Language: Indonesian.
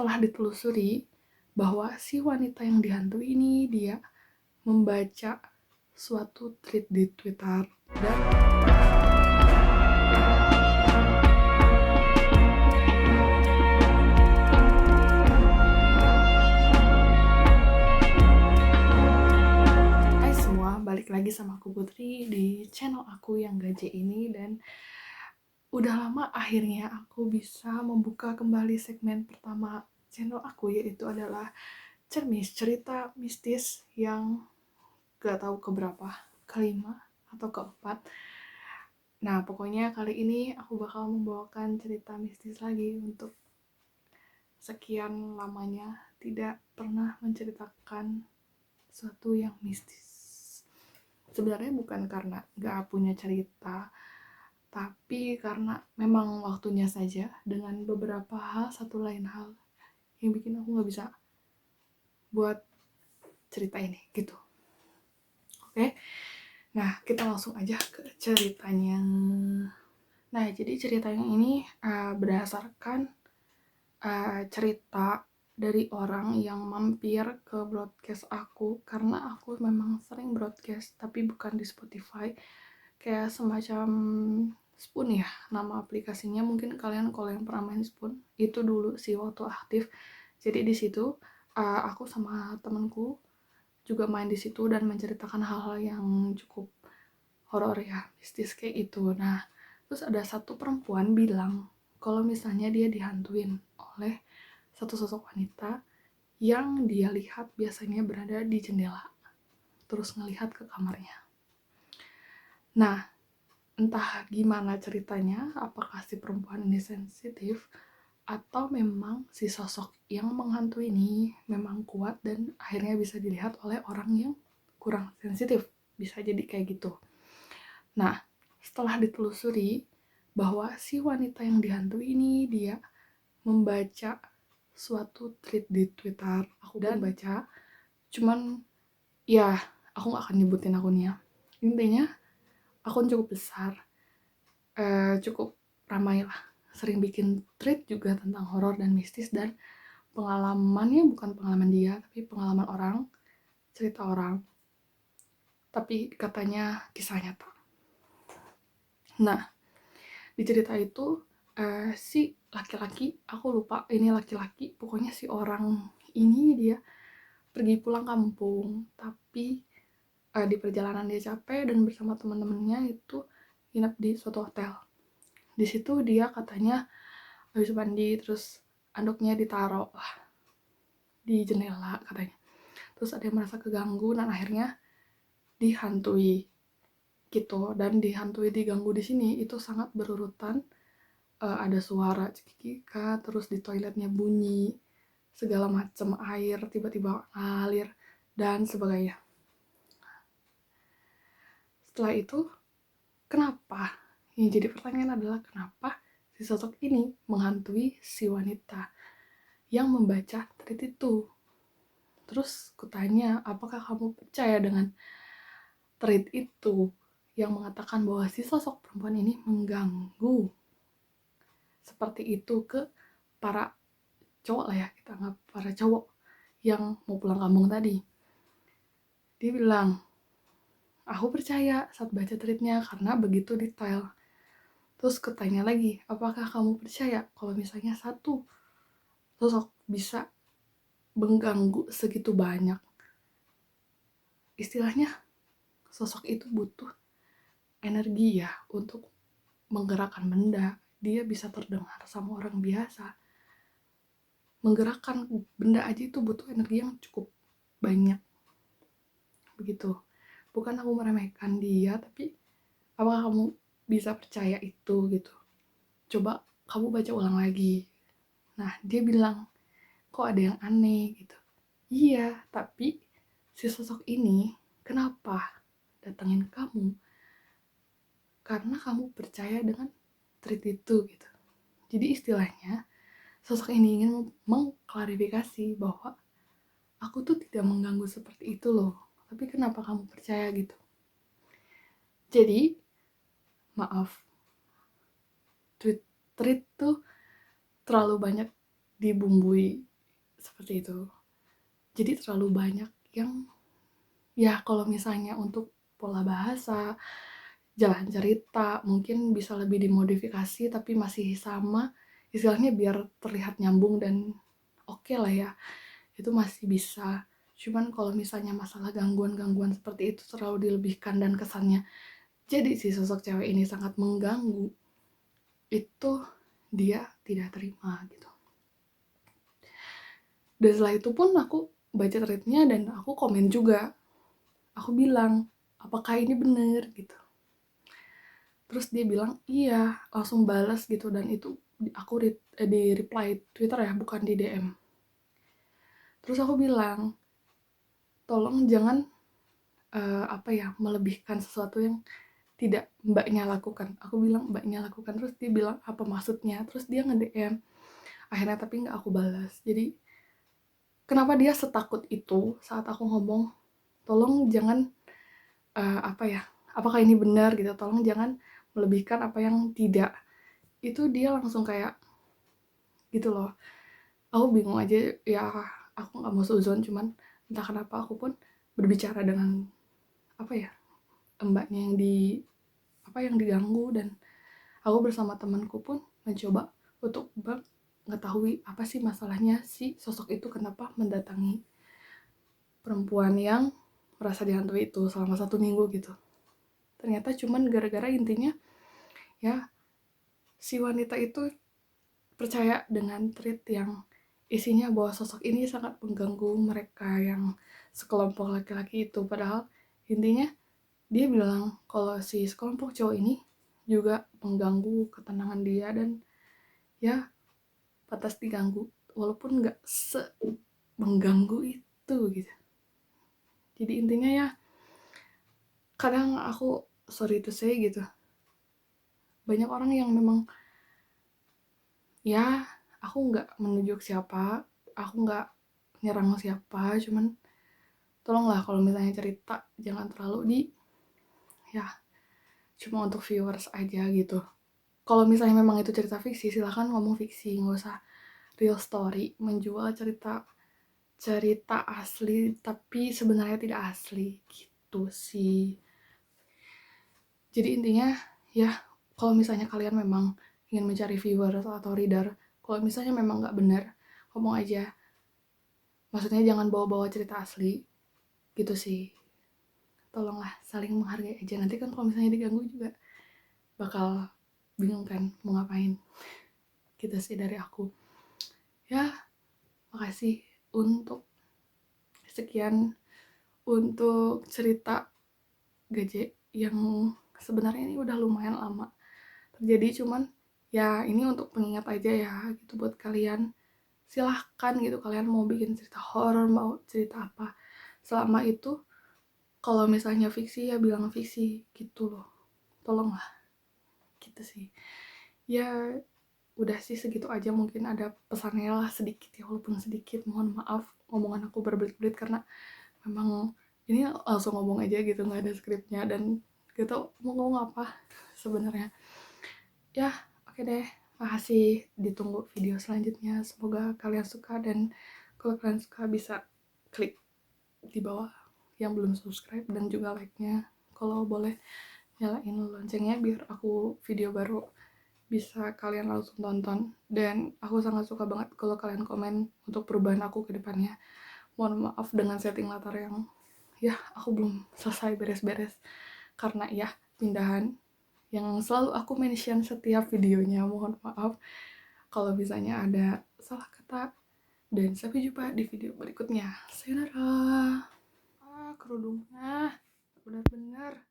setelah ditelusuri bahwa si wanita yang dihantui ini dia membaca suatu tweet di Twitter dan hai semua, balik lagi sama aku Putri di channel aku yang gaje ini. Dan udah lama akhirnya aku bisa membuka kembali segmen pertama channel aku, yaitu adalah Cermis, cerita mistis yang gak tahu keberapa, kelima atau keempat. Nah, pokoknya kali ini aku bakal membawakan cerita mistis lagi untuk sekian lamanya tidak pernah menceritakan sesuatu yang mistis. Sebenarnya bukan karena gak punya cerita, tapi karena memang waktunya saja dengan beberapa hal, satu lain hal yang bikin aku gak bisa buat cerita ini gitu. Oke, nah kita langsung aja ke ceritanya. Nah, jadi ceritanya ini berdasarkan cerita dari orang yang mampir ke broadcast aku, karena aku memang sering broadcast tapi bukan di Spotify, kayak semacam Spoon ya nama aplikasinya. Mungkin kalian kalau yang pernah main Spoon itu dulu sih waktu aktif. Jadi di situ aku sama temanku juga main di situ dan menceritakan hal-hal yang cukup horor ya, mistis kayak itu. Nah, terus ada satu perempuan bilang kalau misalnya dia dihantuin oleh satu sosok wanita yang dia lihat biasanya berada di jendela, terus ngelihat ke kamarnya. Nah, entah gimana ceritanya, apakah si perempuan ini sensitif atau memang si sosok yang menghantui ini memang kuat dan akhirnya bisa dilihat oleh orang yang kurang sensitif. Bisa jadi kayak gitu. Nah, setelah ditelusuri bahwa si wanita yang dihantui ini dia membaca suatu tweet di Twitter. Aku dan baca, cuman ya aku gak akan nyebutin akunnya. Intinya akun cukup besar, cukup ramai lah, sering bikin tweet juga tentang horor dan mistis, dan pengalamannya bukan pengalaman dia tapi pengalaman orang, cerita orang, tapi katanya kisah nyata. Nah, di cerita itu si laki-laki, aku lupa ini laki-laki, pokoknya si orang ini dia pergi pulang kampung, tapi di perjalanan dia capek dan bersama teman-temannya itu nginep di suatu hotel. Di situ dia katanya habis mandi, terus anduknya ditaruh lah di jendela katanya. Terus ada yang merasa keganggu dan akhirnya dihantui gitu. Dan dihantui, diganggu di sini itu sangat berurutan. Ada suara cekika, terus di toiletnya bunyi, segala macam, air tiba-tiba ngalir dan sebagainya. Setelah itu, kenapa? Yang jadi pertanyaan adalah kenapa si sosok ini menghantui si wanita yang membaca tweet itu. Terus kutanya, apakah kamu percaya dengan tweet itu yang mengatakan bahwa si sosok perempuan ini mengganggu seperti itu ke para cowok lah ya, kita anggap para cowok yang mau pulang kampung tadi. Dia bilang, aku percaya saat baca tweetnya karena begitu detail. Terus kutanya lagi, apakah kamu percaya kalau misalnya satu sosok bisa mengganggu segitu banyak? Istilahnya sosok itu butuh energi ya untuk menggerakkan benda. Dia bisa terdengar sama orang biasa. Menggerakkan benda aja itu butuh energi yang cukup banyak. Begitu. Bukan aku meremehkan dia, tapi apakah kamu bisa percaya itu gitu? Coba kamu baca ulang lagi. Nah, dia bilang, kok ada yang aneh gitu. Iya, tapi si sosok ini kenapa datengin kamu? Karena kamu percaya dengan tweet itu gitu. Jadi istilahnya sosok ini ingin mengklarifikasi bahwa aku tuh tidak mengganggu seperti itu loh, tapi kenapa kamu percaya gitu. Jadi maaf, tweet tuh terlalu banyak dibumbui seperti itu. Jadi terlalu banyak yang, ya kalau misalnya untuk pola bahasa, jalan cerita mungkin bisa lebih dimodifikasi tapi masih sama, istilahnya biar terlihat nyambung dan oke lah ya, itu masih bisa. Cuman kalau misalnya masalah gangguan-gangguan seperti itu terlalu dilebihkan dan kesannya jadi si sosok cewek ini sangat mengganggu, itu dia tidak terima gitu. Dan setelah itu pun aku baca threadnya dan aku komen juga. Aku bilang, apakah ini bener gitu. Terus dia bilang, iya, langsung balas gitu. Dan itu aku di reply Twitter ya, bukan di DM. Terus aku bilang, tolong jangan melebihkan sesuatu yang tidak mbaknya lakukan. Aku bilang mbaknya lakukan, terus dia bilang apa maksudnya, terus dia nge-DM. Akhirnya tapi nggak aku balas. Jadi kenapa dia setakut itu saat aku ngomong, tolong jangan apakah ini benar gitu, tolong jangan melebihkan apa yang tidak. Itu dia langsung kayak gitu loh. Aku bingung aja ya, aku nggak mau suzon, cuman entah kenapa aku pun berbicara dengan mbaknya yang diganggu, dan aku bersama temanku pun mencoba untuk mengetahui apa sih masalahnya si sosok itu, kenapa mendatangi perempuan yang merasa dihantui itu selama 1 minggu gitu. Ternyata cuman gara-gara intinya ya si wanita itu percaya dengan tweet yang isinya bahwa sosok ini sangat mengganggu mereka yang sekelompok laki-laki itu. Padahal intinya dia bilang kalau si sekelompok cowok ini juga mengganggu ketenangan dia dan ya pantas diganggu walaupun nggak mengganggu itu gitu. Jadi intinya ya kadang aku sorry to say gitu, banyak orang yang memang ya aku nggak menunjuk siapa, aku nggak nyerang siapa, cuman tolonglah kalau misalnya cerita jangan terlalu ya cuma untuk viewers aja gitu. Kalau misalnya memang itu cerita fiksi, silahkan ngomong fiksi, nggak usah real story, menjual cerita cerita asli tapi sebenarnya tidak asli gitu sih. Jadi intinya ya kalau misalnya kalian memang ingin mencari viewers atau reader, kalau misalnya memang nggak benar, ngomong aja. Maksudnya jangan bawa-bawa cerita asli gitu sih. Tolonglah saling menghargai aja, nanti kan kalau misalnya diganggu juga bakal bingung kan mau ngapain. Gitu sih dari aku ya. Makasih untuk sekian untuk cerita gaje yang sebenarnya ini udah lumayan lama terjadi, cuman ya ini untuk pengingat aja ya gitu buat kalian. Silahkan gitu kalian mau bikin cerita horor, mau cerita apa, selama itu kalau misalnya fiksi ya bilang fiksi gitu loh, tolonglah. Gitu sih ya. Udah sih segitu aja, mungkin ada pesannya lah sedikit ya, walaupun sedikit. Mohon maaf ngomongan aku berbelit-belit karena memang ini langsung ngomong aja gitu, nggak ada skripnya dan gak tau mau ngomong apa sebenarnya ya. Oke deh, makasih, ditunggu video selanjutnya, semoga kalian suka, dan kalau kalian suka bisa klik di bawah yang belum subscribe dan juga like-nya, kalau boleh nyalain loncengnya biar aku video baru bisa kalian langsung tonton. Dan aku sangat suka banget kalau kalian komen untuk perubahan aku ke depannya. Mohon maaf dengan setting latar yang ya aku belum selesai beres-beres karena ya pindahan yang selalu aku mention setiap videonya. Mohon maaf kalau misalnya ada salah kata, dan sampai jumpa di video berikutnya. Sayonara. Kerudungnya benar-benar